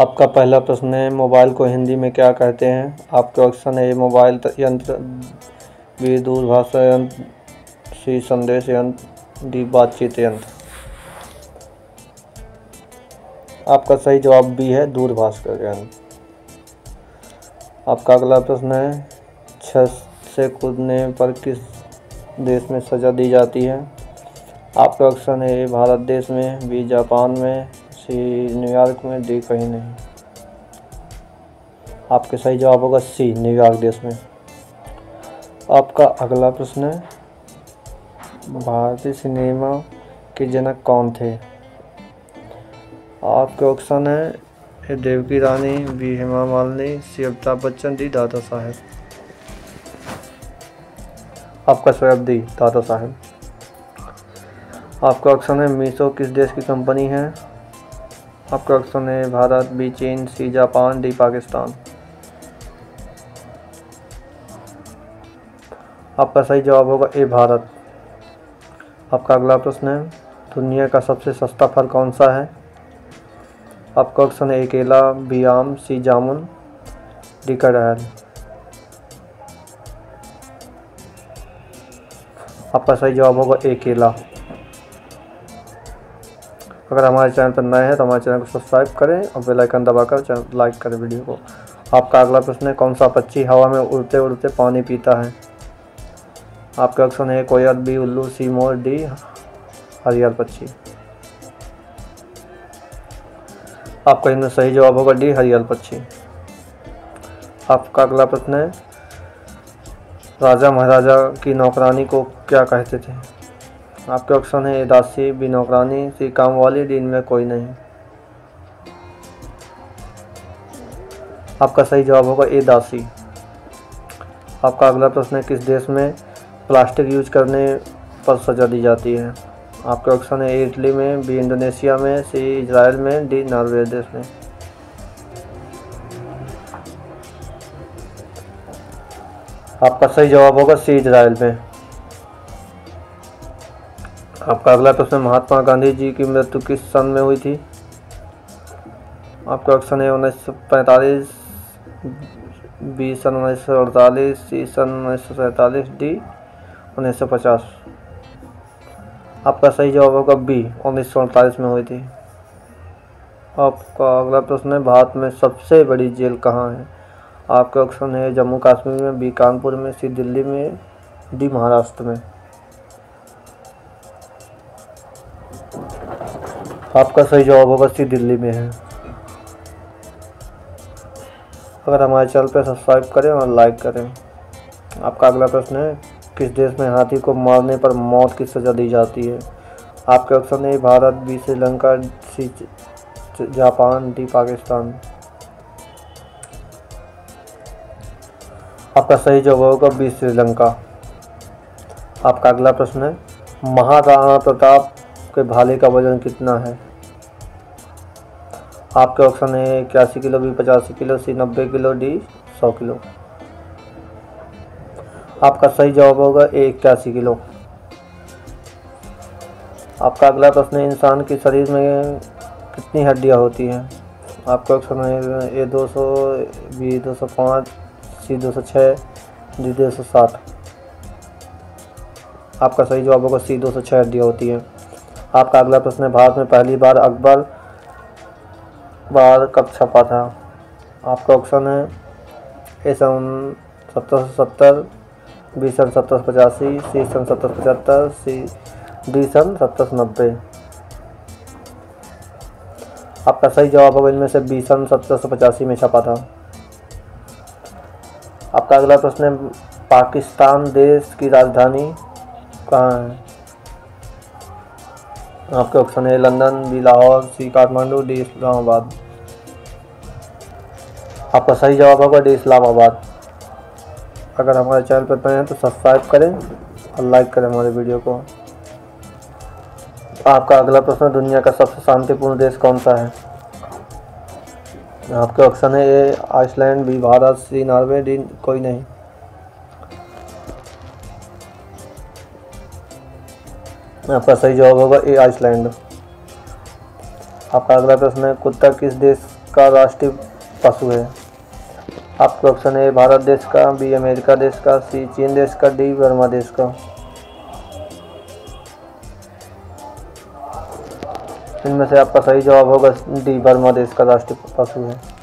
आपका पहला प्रश्न है, मोबाइल को हिंदी में क्या कहते हैं? आपके ऑप्शन है, मोबाइल यंत्र, बी दूरभाष यंत्र, सी संदेश यंत्र, डी बातचीत यंत्र। आपका सही जवाब बी है, दूरभाष का यंत्र। आपका अगला प्रश्न है, छत से कूदने पर किस देश में सजा दी जाती है? आपका ऑप्शन है, भारत देश में, बी जापान में, सी न्यूयॉर्क में, डी कहीं नहीं। आपके सही जवाब होगा सी न्यूयॉर्क देश में। आपका अगला प्रश्न है, भारतीय सिनेमा के जनक कौन थे? आपके ऑप्शन है, ए देवकी रानी, बी हेमा मालिनी, सी अमिताभ बच्चन, डी दादा साहेब। आपका जवाब डी दादा साहेब। आपका ऑप्शन है, मीशो किस देश की कंपनी है? आपका ऑप्शन है, भारत, बी चीन, सी जापान, डी पाकिस्तान। आपका सही जवाब होगा ए भारत। आपका अगला प्रश्न है, दुनिया का सबसे सस्ता फल कौन सा है? आपका ऑप्शन है, ए केला, बी आम, सी जामुन, डी कटहल। आपका सही जवाब होगा ए केला। अगर हमारे चैनल पर नए हैं तो हमारे चैनल को सब्सक्राइब करें और बेल आइकन दबाकर चैनल लाइक करें वीडियो को। आपका अगला प्रश्न है, कौन सा पक्षी हवा में उड़ते उड़ते पानी पीता है? आपका ऑप्शन है, कोयल, बी उल्लू, सी मोर, डी हरियल पक्षी। आपका इनमें सही जवाब होगा डी हरियल पक्षी। आपका अगला प्रश्न है, राजा महाराजा की नौकरानी को क्या कहते थे? आपके ऑप्शन है, ए दासी, बी नौकरानी, सी काम वाली, डी इनमें कोई नहीं। आपका सही जवाब होगा ए दासी। आपका अगला प्रश्न है, किस देश में प्लास्टिक यूज करने पर सजा दी जाती है? आपके ऑप्शन है, ए इटली में, बी इंडोनेशिया में, सी इजराइल में, डी नॉर्वे देश में। आपका सही जवाब होगा सी इजराइल में। आपका अगला प्रश्न, महात्मा गांधी जी की मृत्यु किस सन में हुई थी? आपका ऑप्शन है, 1945, बी सन 1948, सी सन 1947, डी 1950। आपका सही जवाब होगा बी 1948 में हुई थी। आपका अगला प्रश्न है, भारत में सबसे बड़ी जेल कहाँ है? आपके ऑप्शन है, जम्मू कश्मीर में, बी कानपुर में, सी दिल्ली में, डी महाराष्ट्र में। आपका सही जवाब होगा सी दिल्ली में है। अगर हमारे चैनल पर सब्सक्राइब करें और लाइक करें। आपका अगला प्रश्न है, किस देश में हाथी को मारने पर मौत की सज़ा दी जाती है? आपके ऑप्शन है, Bharat, B Sri Lanka, C Japan, D Pakistan. आपका सही जवाब होगा बी श्रीलंका। आपका अगला प्रश्न है, महाराणा प्रताप के भाले का वजन कितना है? आपके ऑप्शन है, 81 किलो, बी 85 किलो, सी 90 किलो, डी 100 किलो। आपका सही जवाब होगा ए 81 किलो। आपका अगला प्रश्न है, इंसान के शरीर में कितनी हड्डियां होती हैं? आपका ऑप्शन है, ए 200, बी 205, सी 206, डी 207। आपका सही जवाब होगा सी 206 हड्डियां होती हैं। आपका अगला प्रश्न है, भारत में पहली बार अखबार कब छपा था? आपका ऑप्शन है, ए सन 1770, बी सन 1785, सी सन 1775, सी डी सन 1790। आपका सही जवाब होगा इनमें से बी सन 1785 में छपा था। आपका अगला प्रश्न है, पाकिस्तान देश की राजधानी कहाँ है? आपके ऑप्शन है, लंदन, बी लाहौर, सी काठमांडू, डी इस्लामाबाद। आपका सही जवाब होगा डी इस्लामाबाद। अगर हमारे चैनल पर नए हैं तो सब्सक्राइब करें और लाइक करें हमारे वीडियो को। आपका अगला प्रश्न, दुनिया का सबसे शांतिपूर्ण देश कौन सा है? आपके ऑप्शन है, ए आइसलैंड, बी भारत, सी नॉर्वे, डी कोई नहीं। आपका सही जवाब होगा ए आइसलैंड। आपका अगला प्रश्न है, कुत्ता किस देश का राष्ट्रीय पशु है? आपका ऑप्शन है भारत देश का, बी अमेरिका देश का, सी चीन देश का, डी बर्मा देश का। इनमें से आपका सही जवाब होगा डी, बर्मा देश का राष्ट्रीय पशु है।